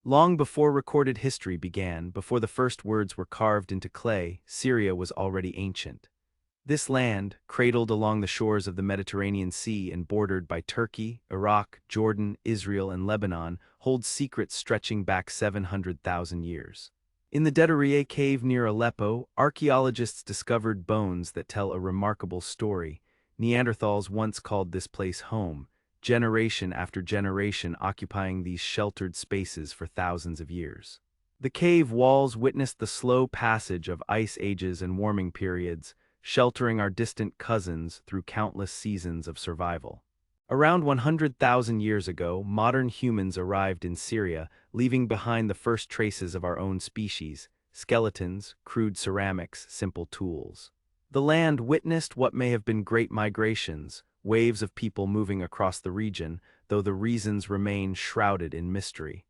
Long before recorded history began, before the first words were carved into clay, Syria was already ancient. This land, cradled along the shores of the Mediterranean Sea and bordered by Turkey, Iraq, Jordan, Israel, and Lebanon, holds secrets stretching back 700,000 years. In the Dedeirieh cave near Aleppo, archaeologists discovered bones that tell a remarkable story. Neanderthals once called this place home, generation after generation occupying these sheltered spaces for thousands of years. The cave walls witnessed the slow passage of ice ages and warming periods, sheltering our distant cousins through countless seasons of survival. Around 100,000 years ago, modern humans arrived in Syria, leaving behind the first traces of our own species: skeletons, crude ceramics, simple tools. The land witnessed what may have been great migrations, waves of people moving across the region, though the reasons remain shrouded in mystery.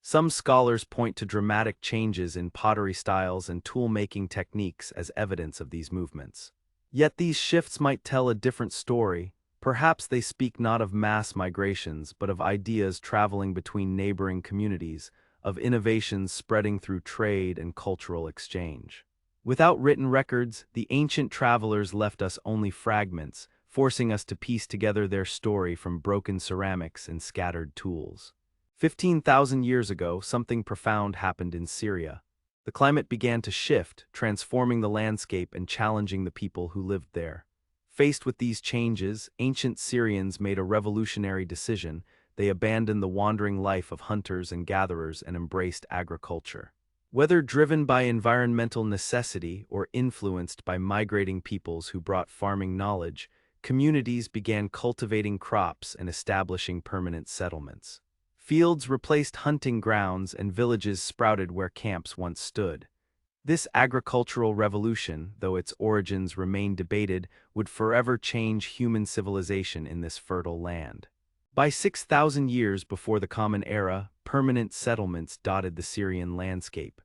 Some scholars point to dramatic changes in pottery styles and tool-making techniques as evidence of these movements. Yet these shifts might tell a different story. Perhaps they speak not of mass migrations but of ideas traveling between neighboring communities, of innovations spreading through trade and cultural exchange. Without written records, the ancient travelers left us only fragments, forcing us to piece together their story from broken ceramics and scattered tools. 15,000 years ago, something profound happened in Syria. The climate began to shift, transforming the landscape and challenging the people who lived there. Faced with these changes, ancient Syrians made a revolutionary decision. They abandoned the wandering life of hunters and gatherers and embraced agriculture. Whether driven by environmental necessity or influenced by migrating peoples who brought farming knowledge, communities began cultivating crops and establishing permanent settlements. Fields replaced hunting grounds and villages sprouted where camps once stood. This agricultural revolution, though its origins remain debated, would forever change human civilization in this fertile land. By 6,000 years before the Common Era, permanent settlements dotted the Syrian landscape.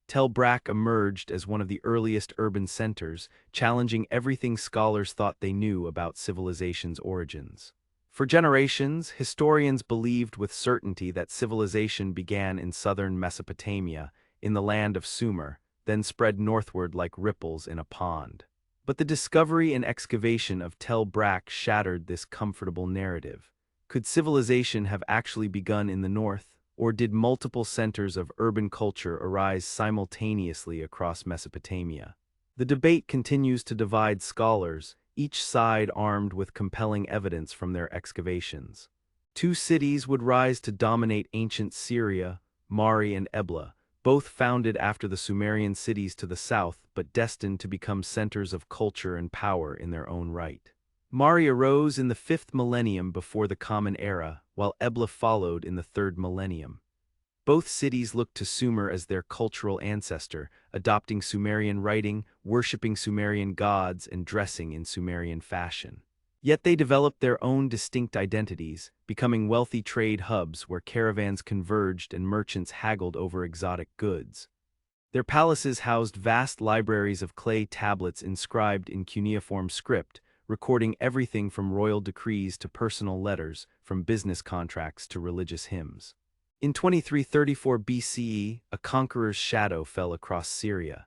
Tel Brak emerged as one of the earliest urban centers, challenging everything scholars thought they knew about civilization's origins. For generations, historians believed with certainty that civilization began in southern Mesopotamia, in the land of Sumer, then spread northward like ripples in a pond. But the discovery and excavation of Tel Brak shattered this comfortable narrative. Could civilization have actually begun in the north, or did multiple centers of urban culture arise simultaneously across Mesopotamia? The debate continues to divide scholars, each side armed with compelling evidence from their excavations. Two cities would rise to dominate ancient Syria, Mari and Ebla, both founded after the Sumerian cities to the south but destined to become centers of culture and power in their own right. Mari arose in the 5th millennium before the Common Era, while Ebla followed in the 3rd millennium. Both cities looked to Sumer as their cultural ancestor, adopting Sumerian writing, worshipping Sumerian gods, and dressing in Sumerian fashion. Yet they developed their own distinct identities, becoming wealthy trade hubs where caravans converged and merchants haggled over exotic goods. Their palaces housed vast libraries of clay tablets inscribed in cuneiform script, recording everything from royal decrees to personal letters, from business contracts to religious hymns. In 2334 BCE, a conqueror's shadow fell across Syria.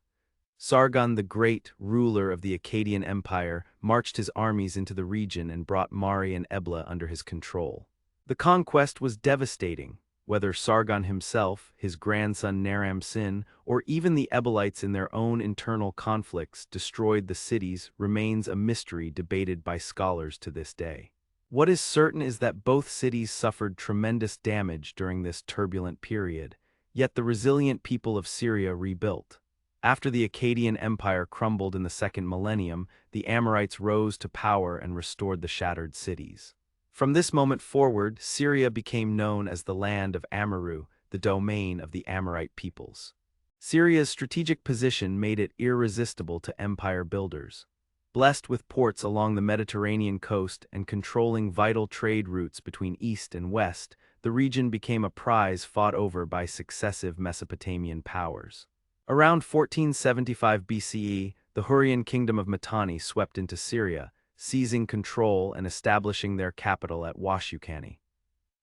Sargon the Great, ruler of the Akkadian Empire, marched his armies into the region and brought Mari and Ebla under his control. The conquest was devastating. Whether Sargon himself, his grandson Naram-Sin, or even the Ebalites in their own internal conflicts destroyed the cities remains a mystery debated by scholars to this day. What is certain is that both cities suffered tremendous damage during this turbulent period, yet the resilient people of Syria rebuilt. After the Akkadian Empire crumbled in the 2nd millennium, the Amorites rose to power and restored the shattered cities. From this moment forward, Syria became known as the land of Amaru, the domain of the Amorite peoples. Syria's strategic position made it irresistible to empire builders. Blessed with ports along the Mediterranean coast and controlling vital trade routes between east and west, the region became a prize fought over by successive Mesopotamian powers. Around 1475 BCE, the Hurrian kingdom of Mitanni swept into Syria, seizing control and establishing their capital at Washukanni.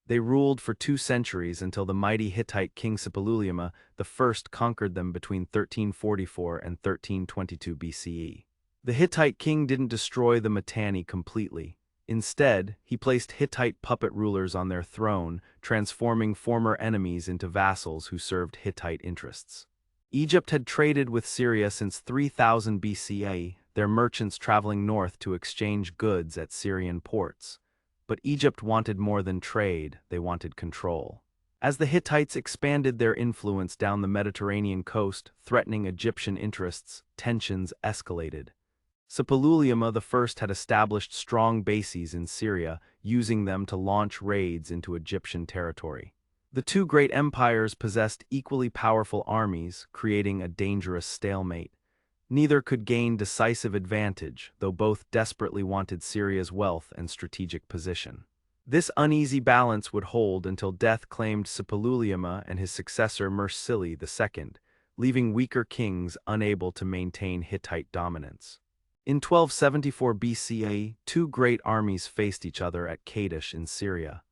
They ruled for 2 centuries until the mighty Hittite king Suppiluliuma I conquered them between 1344 and 1322 BCE. The Hittite king didn't destroy the Mitanni completely. Instead, he placed Hittite puppet rulers on their throne, transforming former enemies into vassals who served Hittite interests. Egypt had traded with Syria since 3000 BCE, their merchants traveling north to exchange goods at Syrian ports. But Egypt wanted more than trade, they wanted control. As the Hittites expanded their influence down the Mediterranean coast, threatening Egyptian interests, tensions escalated. Suppiluliuma I had established strong bases in Syria, using them to launch raids into Egyptian territory. The two great empires possessed equally powerful armies, creating a dangerous stalemate. Neither could gain decisive advantage, though both desperately wanted Syria's wealth and strategic position. This uneasy balance would hold until death claimed Suppiluliuma and his successor Mursili II, leaving weaker kings unable to maintain Hittite dominance. In 1274 BCE, two great armies faced each other at Kadesh in Syria.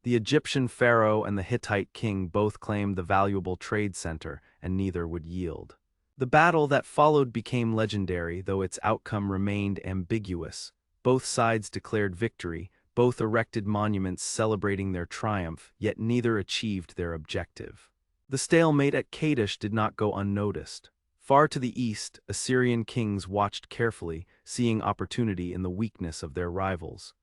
The Egyptian pharaoh and the Hittite king both claimed the valuable trade center, and neither would yield. The battle that followed became legendary, though its outcome remained ambiguous. Both sides declared victory, both erected monuments celebrating their triumph, yet neither achieved their objective. The stalemate at Kadesh did not go unnoticed. Far to the east, Assyrian kings watched carefully, seeing opportunity in the weakness of their rivals.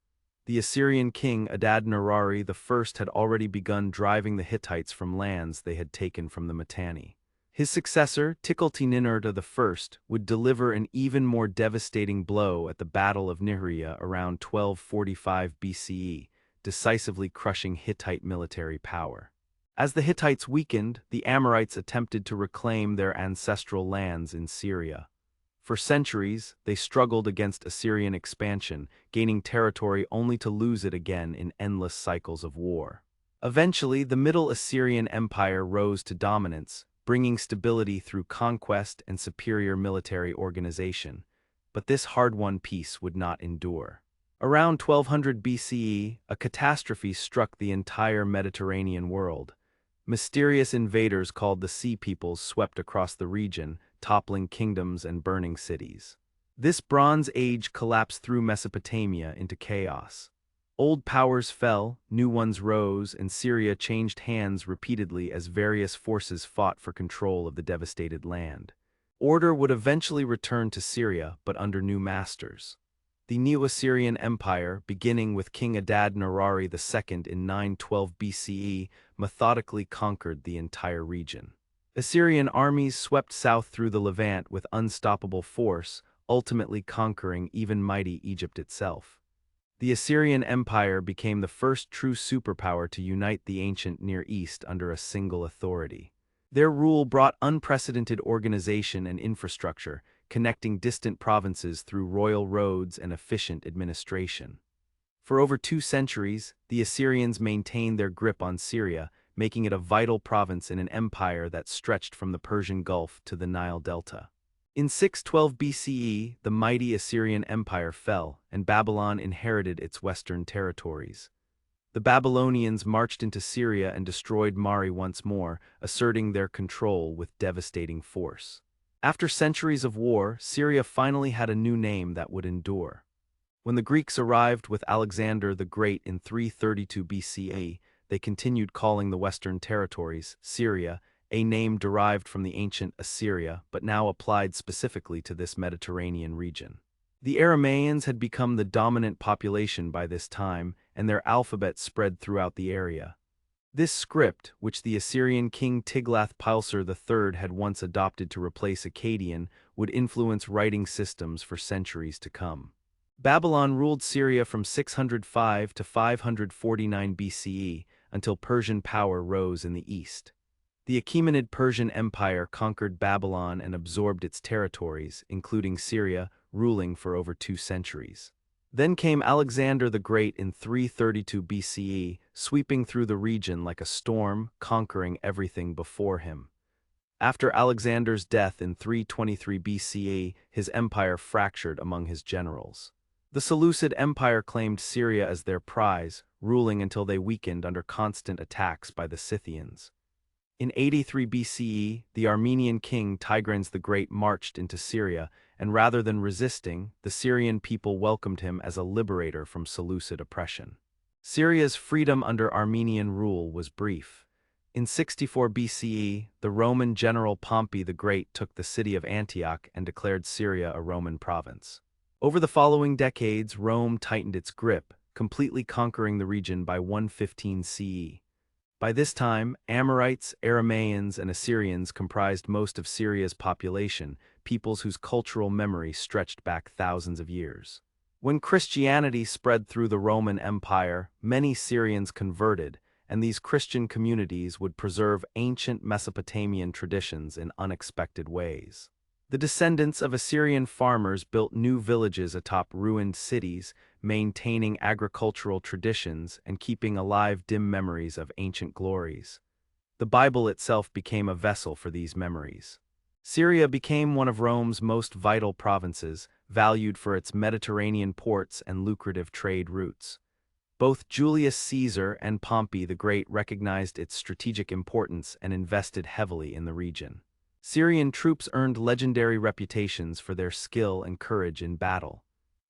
The Assyrian king Adad-nirari I had already begun driving the Hittites from lands they had taken from the Mitanni. His successor, Tukulti-Ninurta I, would deliver an even more devastating blow at the Battle of Nihriya around 1245 BCE, decisively crushing Hittite military power. As the Hittites weakened, the Amorites attempted to reclaim their ancestral lands in Syria. For centuries, they struggled against Assyrian expansion, gaining territory only to lose it again in endless cycles of war. Eventually, the Middle Assyrian Empire rose to dominance, bringing stability through conquest and superior military organization. But this hard-won peace would not endure. Around 1200 BCE, a catastrophe struck the entire Mediterranean world. Mysterious invaders called the Sea Peoples swept across the region, toppling kingdoms and burning cities. This Bronze Age collapsed through Mesopotamia into chaos. Old powers fell, new ones rose, and Syria changed hands repeatedly as various forces fought for control of the devastated land. Order would eventually return to Syria, but under new masters. The Neo-Assyrian Empire, beginning with King Adad-nirari II in 912 BCE, methodically conquered the entire region. Assyrian armies swept south through the Levant with unstoppable force, ultimately conquering even mighty Egypt itself. The Assyrian Empire became the first true superpower to unite the ancient Near East under a single authority. Their rule brought unprecedented organization and infrastructure, connecting distant provinces through royal roads and efficient administration. For over 2 centuries, the Assyrians maintained their grip on Syria, making it a vital province in an empire that stretched from the Persian Gulf to the Nile Delta. In 612 BCE, the mighty Assyrian Empire fell, and Babylon inherited its western territories. The Babylonians marched into Syria and destroyed Mari once more, asserting their control with devastating force. After centuries of war, Syria finally had a new name that would endure. When the Greeks arrived with Alexander the Great in 332 BCE, they continued calling the Western territories Syria, a name derived from the ancient Assyria but now applied specifically to this Mediterranean region. The Aramaeans had become the dominant population by this time, and their alphabet spread throughout the area. This script, which the Assyrian king Tiglath-Pileser III had once adopted to replace Akkadian, would influence writing systems for centuries to come. Babylon ruled Syria from 605 to 549 BCE, until Persian power rose in the east. The Achaemenid Persian Empire conquered Babylon and absorbed its territories, including Syria, ruling for over 2 centuries. Then came Alexander the Great in 332 BCE, sweeping through the region like a storm, conquering everything before him. After Alexander's death in 323 BCE, his empire fractured among his generals. The Seleucid Empire claimed Syria as their prize, ruling until they weakened under constant attacks by the Scythians. In 83 BCE, the Armenian king Tigranes the Great marched into Syria, and rather than resisting, the Syrian people welcomed him as a liberator from Seleucid oppression. Syria's freedom under Armenian rule was brief. In 64 BCE, the Roman general Pompey the Great took the city of Antioch and declared Syria a Roman province. Over the following decades, Rome tightened its grip, completely conquering the region by 115 CE. By this time, Amorites, Aramaeans, and Assyrians comprised most of Syria's population, peoples whose cultural memory stretched back thousands of years. When Christianity spread through the Roman Empire, many Syrians converted, and these Christian communities would preserve ancient Mesopotamian traditions in unexpected ways. The descendants of Assyrian farmers built new villages atop ruined cities, maintaining agricultural traditions and keeping alive dim memories of ancient glories. The Bible itself became a vessel for these memories. Syria became one of Rome's most vital provinces, valued for its Mediterranean ports and lucrative trade routes. Both Julius Caesar and Pompey the Great recognized its strategic importance and invested heavily in the region. Syrian troops earned legendary reputations for their skill and courage in battle.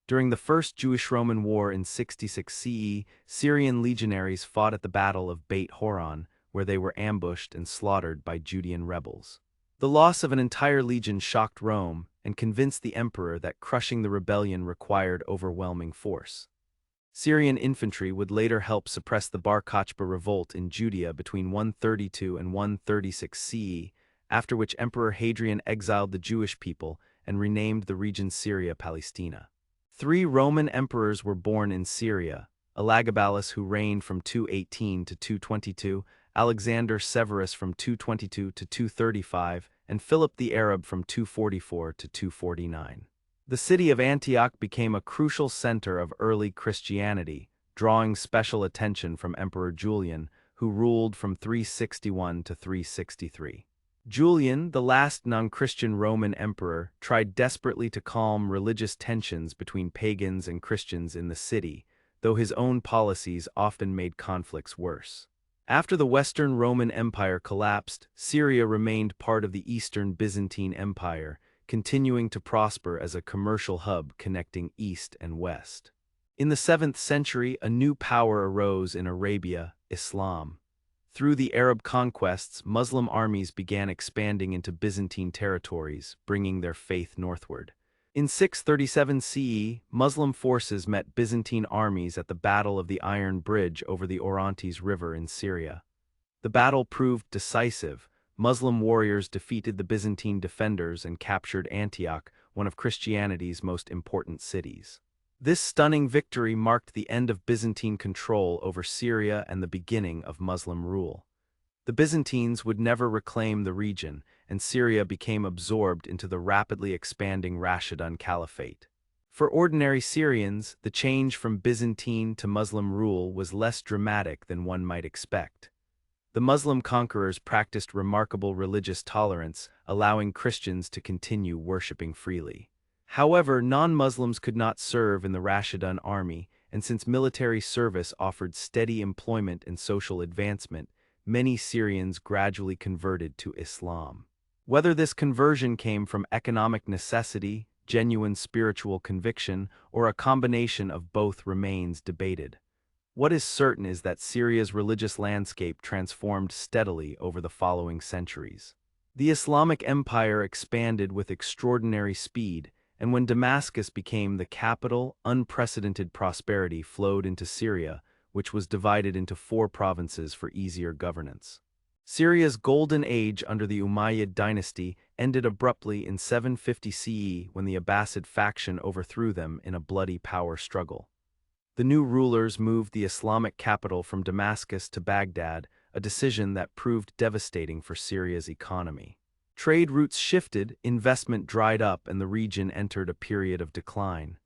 During the First Jewish-Roman War in 66 CE, Syrian legionaries fought at the Battle of Beit Horon, where they were ambushed and slaughtered by Judean rebels. The loss of an entire legion shocked Rome and convinced the emperor that crushing the rebellion required overwhelming force. Syrian infantry would later help suppress the Bar Kokhba revolt in Judea between 132 and 136 CE, after which Emperor Hadrian exiled the Jewish people and renamed the region Syria Palestina. 3 Roman emperors were born in Syria: Elagabalus, who reigned from 218 to 222, Alexander Severus from 222 to 235, and Philip the Arab from 244 to 249. The city of Antioch became a crucial center of early Christianity, drawing special attention from Emperor Julian, who ruled from 361 to 363. Julian, the last non-Christian Roman emperor, tried desperately to calm religious tensions between pagans and Christians in the city, though his own policies often made conflicts worse. After the Western Roman Empire collapsed, Syria remained part of the Eastern Byzantine Empire, continuing to prosper as a commercial hub connecting East and West. In the 7th century, a new power arose in Arabia: Islam. Through the Arab conquests, Muslim armies began expanding into Byzantine territories, bringing their faith northward. In 637 CE, Muslim forces met Byzantine armies at the Battle of the Iron Bridge over the Orontes River in Syria. The battle proved decisive. Muslim warriors defeated the Byzantine defenders and captured Antioch, one of Christianity's most important cities. This stunning victory marked the end of Byzantine control over Syria and the beginning of Muslim rule. The Byzantines would never reclaim the region, and Syria became absorbed into the rapidly expanding Rashidun Caliphate. For ordinary Syrians, the change from Byzantine to Muslim rule was less dramatic than one might expect. The Muslim conquerors practiced remarkable religious tolerance, allowing Christians to continue worshipping freely. However, non-Muslims could not serve in the Rashidun army, and since military service offered steady employment and social advancement, many Syrians gradually converted to Islam. Whether this conversion came from economic necessity, genuine spiritual conviction, or a combination of both remains debated. What is certain is that Syria's religious landscape transformed steadily over the following centuries. The Islamic Empire expanded with extraordinary speed, and when Damascus became the capital, unprecedented prosperity flowed into Syria, which was divided into 4 provinces for easier governance. Syria's golden age under the Umayyad dynasty ended abruptly in 750 CE when the Abbasid faction overthrew them in a bloody power struggle. The new rulers moved the Islamic capital from Damascus to Baghdad, a decision that proved devastating for Syria's economy. Trade routes shifted, investment dried up, and the region entered a period of decline.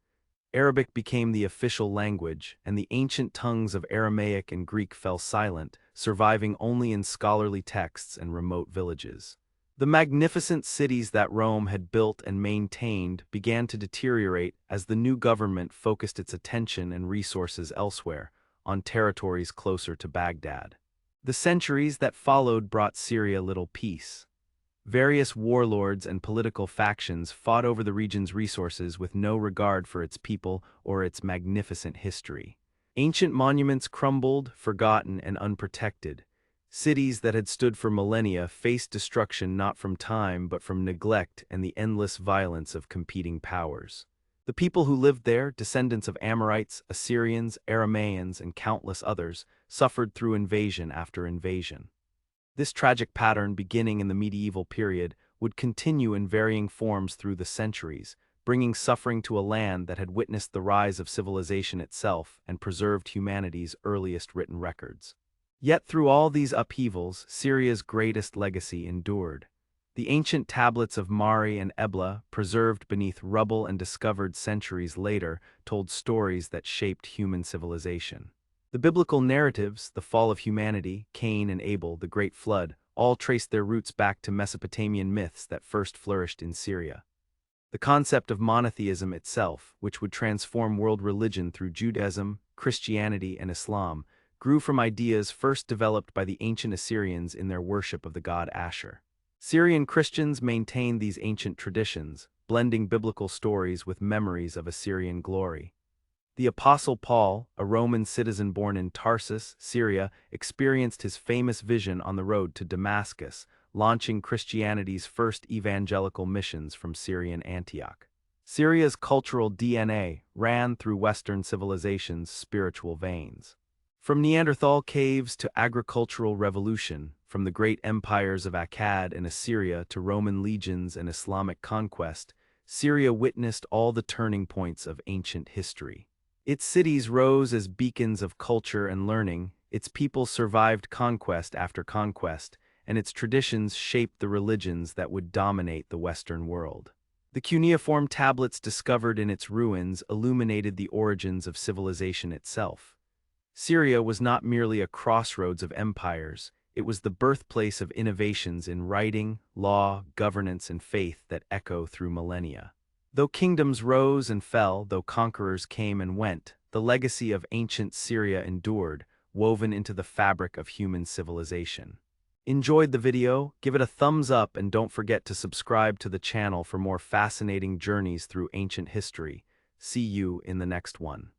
Arabic became the official language, and the ancient tongues of Aramaic and Greek fell silent, surviving only in scholarly texts and remote villages. The magnificent cities that Rome had built and maintained began to deteriorate as the new government focused its attention and resources elsewhere, on territories closer to Baghdad. The centuries that followed brought Syria little peace. Various warlords and political factions fought over the region's resources with no regard for its people or its magnificent history. Ancient monuments crumbled, forgotten, and unprotected. Cities that had stood for millennia faced destruction not from time but from neglect and the endless violence of competing powers. The people who lived there, descendants of Amorites, Assyrians, Aramaeans, and countless others, suffered through invasion after invasion. This tragic pattern, beginning in the medieval period, would continue in varying forms through the centuries, bringing suffering to a land that had witnessed the rise of civilization itself and preserved humanity's earliest written records. Yet through all these upheavals, Syria's greatest legacy endured. The ancient tablets of Mari and Ebla, preserved beneath rubble and discovered centuries later, told stories that shaped human civilization. The biblical narratives, the fall of humanity, Cain and Abel, the Great Flood, all traced their roots back to Mesopotamian myths that first flourished in Syria. The concept of monotheism itself, which would transform world religion through Judaism, Christianity, and Islam, grew from ideas first developed by the ancient Assyrians in their worship of the god Ashur. Syrian Christians maintained these ancient traditions, blending biblical stories with memories of Assyrian glory. The Apostle Paul, a Roman citizen born in Tarsus, Syria, experienced his famous vision on the road to Damascus, launching Christianity's first evangelical missions from Syrian Antioch. Syria's cultural DNA ran through Western civilization's spiritual veins. From Neanderthal caves to agricultural revolution, from the great empires of Akkad and Assyria to Roman legions and Islamic conquest, Syria witnessed all the turning points of ancient history. Its cities rose as beacons of culture and learning, its people survived conquest after conquest, and its traditions shaped the religions that would dominate the Western world. The cuneiform tablets discovered in its ruins illuminated the origins of civilization itself. Syria was not merely a crossroads of empires, it was the birthplace of innovations in writing, law, governance, and faith that echo through millennia. Though kingdoms rose and fell, though conquerors came and went, the legacy of ancient Syria endured, woven into the fabric of human civilization. Enjoyed the video? Give it a thumbs up and don't forget to subscribe to the channel for more fascinating journeys through ancient history. See you in the next one.